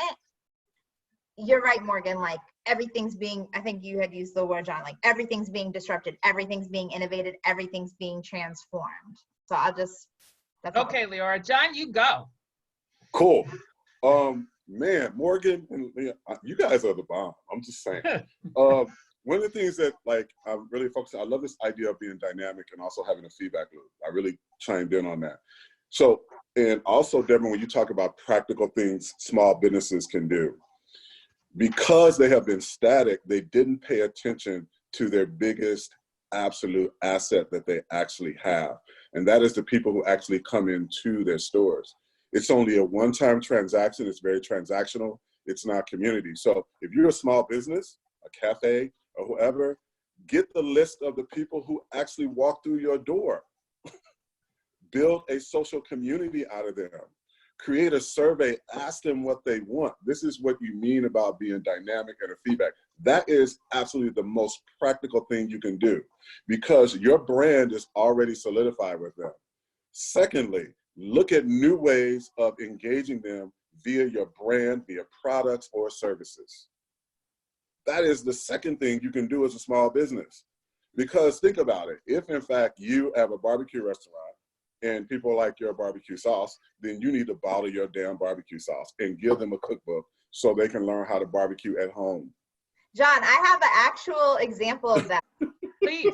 you're right, Morgan, like everything's being, I think you had used the word, John, like everything's being disrupted, everything's being innovated, everything's being transformed. So I'll just, that's all. Okay, Leora. John, you go. Cool. Man, Morgan and Leah, you guys are the bomb. I'm just saying. One of the things that like I'm really focused on, I love this idea of being dynamic and also having a feedback loop. I really chimed in on that. So, and also, Deborah, when you talk about practical things small businesses can do, because they have been static, they didn't pay attention to their biggest absolute asset that they actually have. And that is the people who actually come into their stores. It's only a one-time transaction. It's very transactional. It's not community. So if you're a small business, a cafe, or whoever, get the list of the people who actually walk through your door. Build a social community out of them. Create a survey, ask them what they want. This is what you mean about being dynamic and a feedback. That is absolutely the most practical thing you can do, because your brand is already solidified with them. Secondly, look at new ways of engaging them via your brand, via products or services. That is the second thing you can do as a small business. Because think about it, if in fact you have a barbecue restaurant and people like your barbecue sauce, then you need to bottle your damn barbecue sauce and give them a cookbook so they can learn how to barbecue at home. John, I have an actual example of that. Please.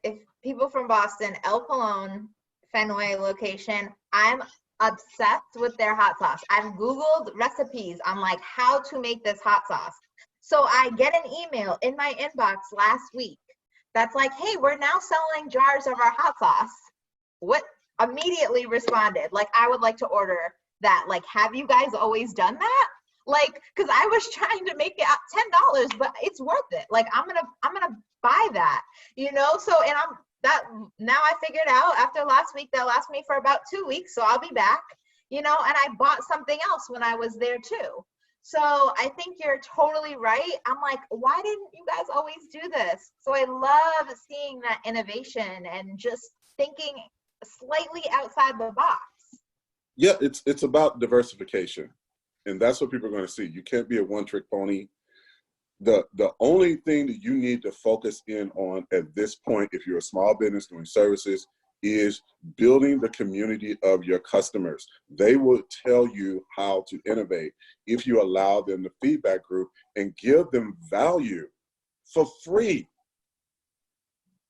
If people from Boston, El Colon, Fenway location, I'm obsessed with their hot sauce. I've Googled recipes on like how to make this hot sauce. So I get an email in my inbox last week that's like, hey, we're now selling jars of our hot sauce. What? Immediately responded, like, I would like to order that. Like, have you guys always done that? Like, because I was trying to make it $10, but it's worth it. Like, I'm gonna buy that, you know. So, and now I figured out after last week they'll last me for about 2 weeks, so I'll be back, you know. And I bought something else when I was there too. So I think you're totally right. I'm like, why didn't you guys always do this? So I love seeing that innovation and just thinking slightly outside the box. Yeah, it's about diversification. And that's what people are going to see. You can't be a one-trick pony. The only thing that you need to focus in on at this point, if you're a small business doing services, is building the community of your customers. They will tell you how to innovate if you allow them the feedback group and give them value for free.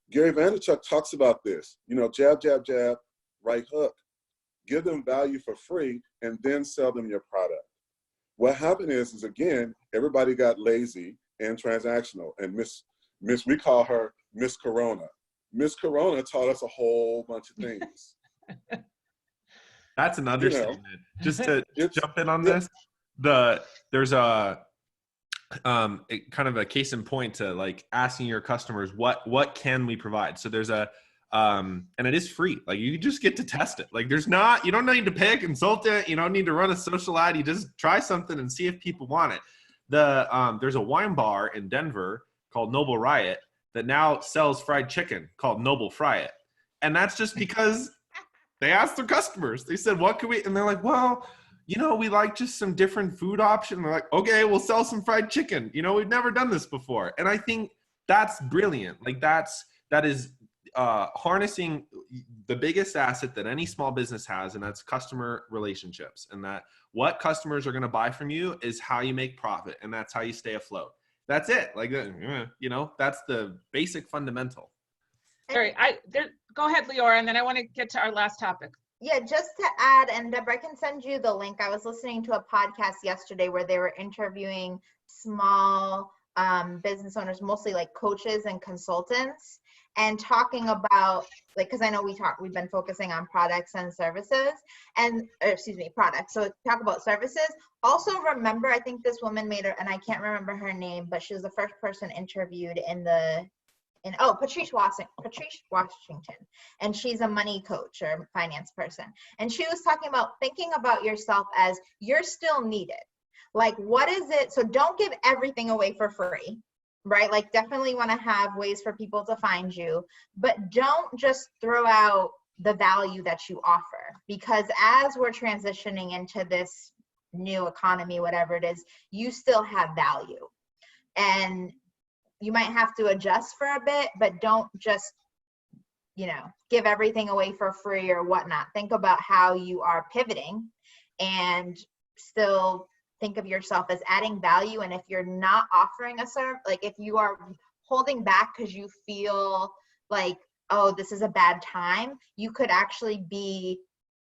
Gary Vaynerchuk talks about this, you know, jab, jab, jab, right hook. Give them value for free and then sell them your product. What happened is again, everybody got lazy and transactional, and we call her Miss Corona. Miss Corona taught us a whole bunch of things. That's an understatement. Just to jump in on Yeah. this, there's a kind of a case in point to like asking your customers what can we provide. So there's a and it is free. Like you just get to test it. Like you don't need to pay a consultant. You don't need to run a social ad. You just try something and see if people want it. There's a wine bar in Denver called Noble Riot that now sells fried chicken called Noble Fry It. And that's just because they asked their customers. They said, what can we, and they're like, well, you know, we like just some different food options. They're like, okay, we'll sell some fried chicken. You know, we've never done this before. And I think that's brilliant. Like that is harnessing the biggest asset that any small business has, and that's customer relationships. And that what customers are going to buy from you is how you make profit, and that's how you stay afloat. That's it. Like, you know, that's the basic fundamental. All right, go ahead, Leora, and then I want to get to our last topic. Yeah, just to add, and Deborah, I can send you the link. I was listening to a podcast yesterday where they were interviewing small business owners, mostly like coaches and consultants, and talking about, like, because I know we've been focusing on products and services, and products. So talk about services. Also remember, I think this woman made her, and I can't remember her name, but she was the first person interviewed Patrice Washington, and she's a money coach or finance person. And she was talking about thinking about yourself as you're still needed. Like, what is it? So don't give everything away for free, right? Like, definitely want to have ways for people to find you, but don't just throw out the value that you offer, because as we're transitioning into this new economy, whatever it is, you still have value. And you might have to adjust for a bit, but don't just, give everything away for free or whatnot. Think about how you are pivoting and still think of yourself as adding value. And if you're not offering a service, like if you are holding back because you feel like, oh, this is a bad time, you could actually be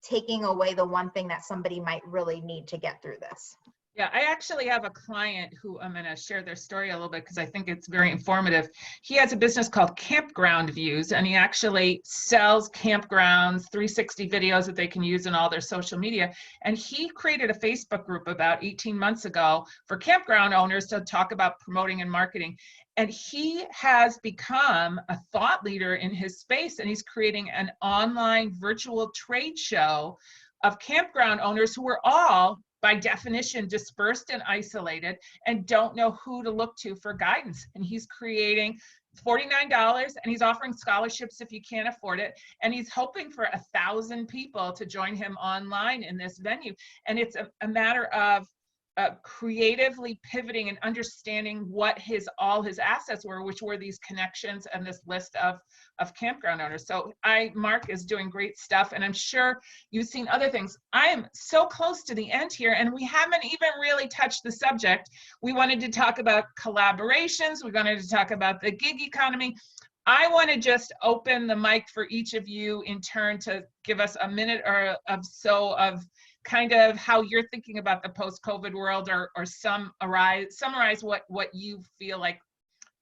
taking away the one thing that somebody might really need to get through this. Yeah, I actually have a client who I'm going to share their story a little bit because I think it's very informative. He has a business called Campground Views, and he actually sells campgrounds, 360 videos that they can use in all their social media. And he created a Facebook group about 18 months ago for campground owners to talk about promoting and marketing. And he has become a thought leader in his space, and he's creating an online virtual trade show of campground owners who are all, by definition, dispersed and isolated and don't know who to look to for guidance. And he's creating $49, and he's offering scholarships if you can't afford it. And he's hoping for 1,000 people to join him online in this venue. And it's a matter of creatively pivoting and understanding what all his assets were, which were these connections and this list of campground owners. So Mark is doing great stuff, and I'm sure you've seen other things. I am so close to the end here, and we haven't even really touched the subject. We wanted to talk about collaborations. We wanted to talk about the gig economy. I want to just open the mic for each of you in turn to give us a minute or so of kind of how you're thinking about the post-COVID world, or summarize what you feel like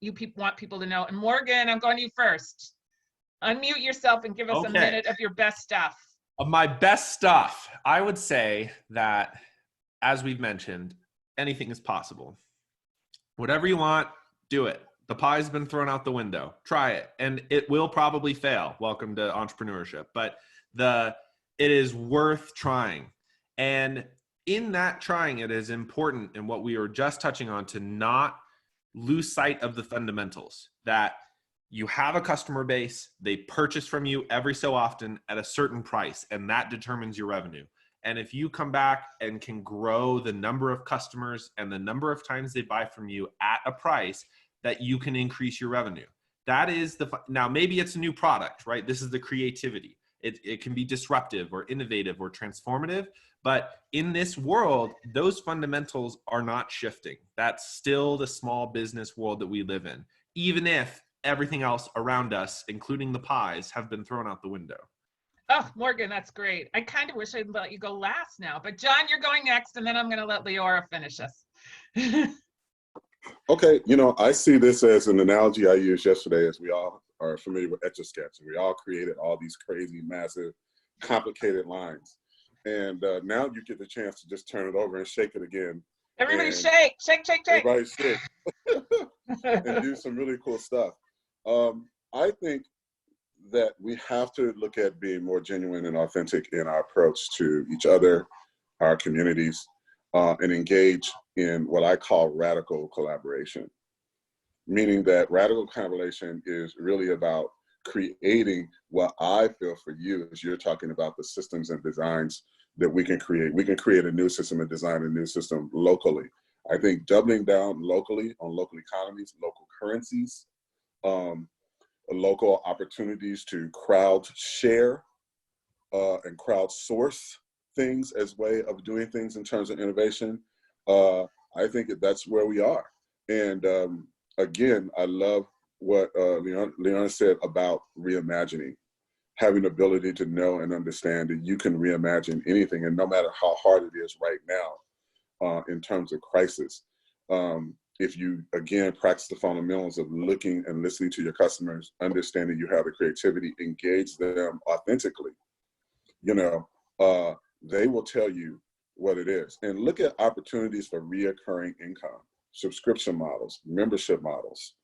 you want people to know. And Morgan, I'm going to you first. Unmute yourself and give us a minute of your best stuff. Of my best stuff, I would say that, as we've mentioned, anything is possible. Whatever you want, do it. The pie's been thrown out the window. Try it, and it will probably fail. Welcome to entrepreneurship, but it is worth trying. And in that trying, it is important, and what we were just touching on, to not lose sight of the fundamentals, that you have a customer base, they purchase from you every so often at a certain price, and that determines your revenue. And if you come back and can grow the number of customers and the number of times they buy from you at a price, that you can increase your revenue. That is now maybe it's a new product, right? This is the creativity. It can be disruptive or innovative or transformative, but in this world, those fundamentals are not shifting. That's still the small business world that we live in, even if everything else around us, including the pies, have been thrown out the window. Oh, Morgan, that's great. I kind of wish I'd let you go last now, but John, you're going next, and then I'm going to let Leora finish us. Okay, I see this as an analogy I used yesterday, as we all are familiar with Etch-a-Sketch. We all created all these crazy, massive, complicated lines. And now you get the chance to just turn it over and shake it again. Everybody shake. Everybody shake. And do some really cool stuff. I think that we have to look at being more genuine and authentic in our approach to each other, our communities, and engage in what I call radical collaboration. Meaning that radical collaboration is really about creating what I feel for you, as you're talking about the systems and designs that we can create. We can create a new system and design a new system locally. I think doubling down locally on local economies, local currencies, local opportunities to crowd share and crowdsource things as way of doing things in terms of innovation, I think that's where we are. And again, I love what Leona said about reimagining, having the ability to know and understand that you can reimagine anything, and no matter how hard it is right now in terms of crisis. If you, again, practice the fundamentals of looking and listening to your customers, understanding you have the creativity, engage them authentically, they will tell you what it is. And look at opportunities for reoccurring income, subscription models, membership models,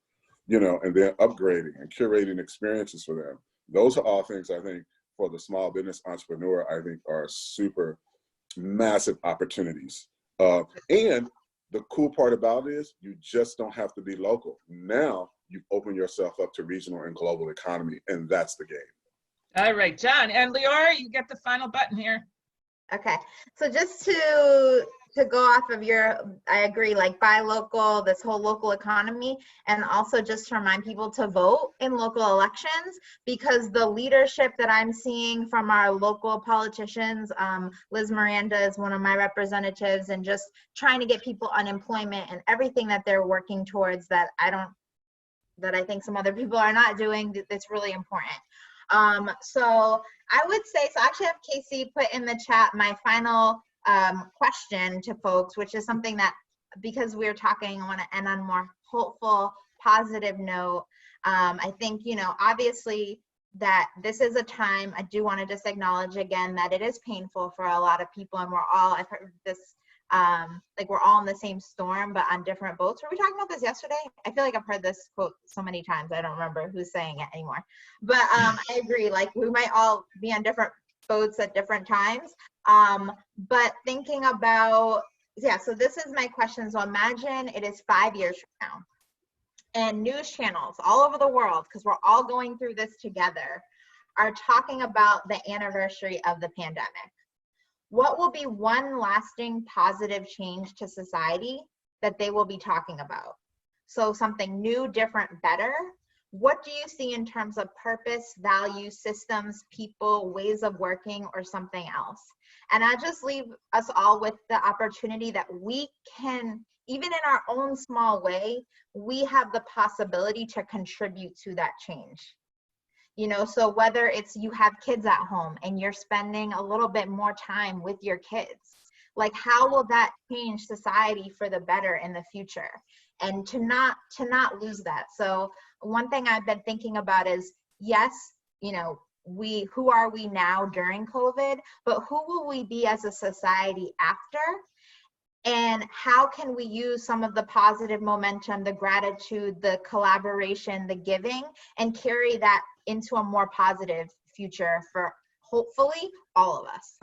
and then upgrading and curating experiences for them. Those are all things I think for the small business entrepreneur, I think are super massive opportunities. And the cool part about it is you just don't have to be local. Now you've opened yourself up to regional and global economy, and that's the game. All right, John and Leora, you get the final button here. Okay, so just to go off of I agree, like buy local, this whole local economy, and also just to remind people to vote in local elections, because the leadership that I'm seeing from our local politicians, Liz Miranda is one of my representatives, and just trying to get people unemployment and everything that they're working towards that I think some other people are not doing, that's really important. So I would say, so I actually have Casey put in the chat my final question to folks, which is something that, because we're talking, I want to end on a more hopeful, positive note. I think, obviously that this is a time, I do want to just acknowledge again that it is painful for a lot of people, and I've heard this, like we're all in the same storm, but on different boats. Were we talking about this yesterday? I feel like I've heard this quote so many times, I don't remember who's saying it anymore. But I agree, like we might all be on different boats at different times. But thinking about, so this is my question. So imagine it is 5 years from now, and news channels all over the world, because we're all going through this together, are talking about the anniversary of the pandemic. What will be one lasting positive change to society that they will be talking about? So something new, different, better. What do you see in terms of purpose, values, systems, people, ways of working, or something else? And I just leave us all with the opportunity that we can, even in our own small way, we have the possibility to contribute to that change. So whether it's you have kids at home and you're spending a little bit more time with your kids, like how will that change society for the better in the future? And to not lose that. So one thing I've been thinking about is, yes, who are we now during COVID, but who will we be as a society after? And how can we use some of the positive momentum, the gratitude, the collaboration, the giving, and carry that into a more positive future for hopefully all of us?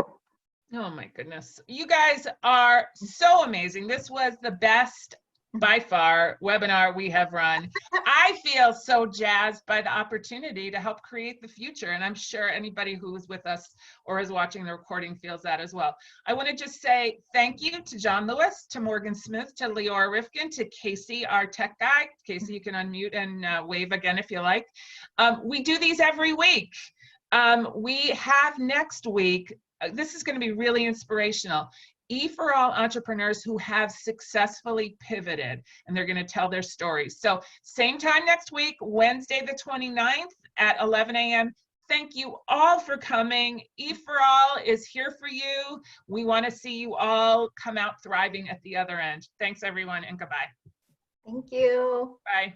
Oh my goodness. You guys are so amazing. This was the best, by far, webinar we have run. I feel so jazzed by the opportunity to help create the future, and I'm sure anybody who is with us or is watching the recording feels that as well. I want to just say thank you to John Lewis, to Morgan Smith, to Leora Rifkin, to Casey, our tech guy. Casey, you can unmute and wave again if you like. We do these every week. We have next week, this is going to be really inspirational. EforAll entrepreneurs who have successfully pivoted, and they're going to tell their stories. So same time next week, Wednesday the 29th at 11 a.m. Thank you all for coming. EforAll is here for you. We want to see you all come out thriving at the other end. Thanks everyone, and goodbye. Thank you. Bye.